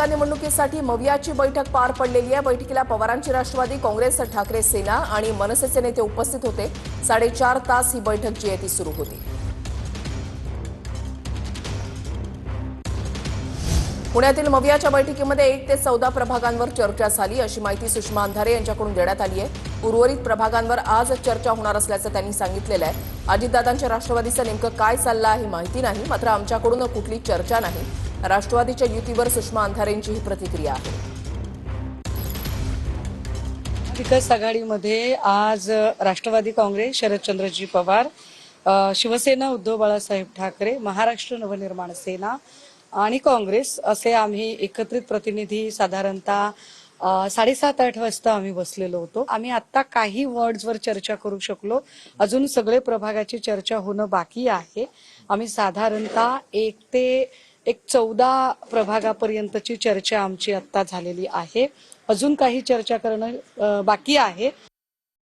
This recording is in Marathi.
महापालिका निवडणुकीसाठी मवियाची बैठक पार पडलेली आहे। बैठकीला पवारांची राष्ट्रवादी, काँग्रेस, ठाकरे सेना आणि मनसेचे नेते उपस्थित होते। 4.5 तास ही बैठक जी आहे ती सुरू होती। पुण्यातील मवियाच्या बैठकीमध्ये 1 ते 14 प्रभागांवर चर्चा झाली, अशी माहिती सुषमा अंधारे यांच्याकडून देण्यात आली आहे। उर्वरित प्रभागांवर आज चर्चा होणार असल्याचं त्यांनी सांगितलेलं आहे। अजितदादांच्या राष्ट्रवादीचं नेमकं काय चाललं आहे माहिती नाही, मात्र आमच्याकडून कुठली चर्चा नाही। राष्ट्रवादीच्या युतीवर सुषमा अंधारेंची ही प्रतिक्रिया आहे। विकास आघाडीमध्ये आज राष्ट्रवादी काँग्रेस, शरदचंद्रजी पवार, शिवसेना उद्धव बाळासाहेब ठाकरे, महाराष्ट्र नवनिर्माण सेना आणि काँग्रेस असे आम्ही एकत्रित प्रतिनिधी साधारणतः 7:30-8 वाजता आम्ही बसलेलो होतो। आम्ही आता काही वर्ड्सवर चर्चा करू शकलो, अजून सगळे प्रभागाची चर्चा होणं बाकी आहे। आम्ही साधारणतः 1 ते 14 प्रभागापर्यंतची चर्चा आमची आता झालेली आहे। अजून काही चर्चा करणं बाकी आहे।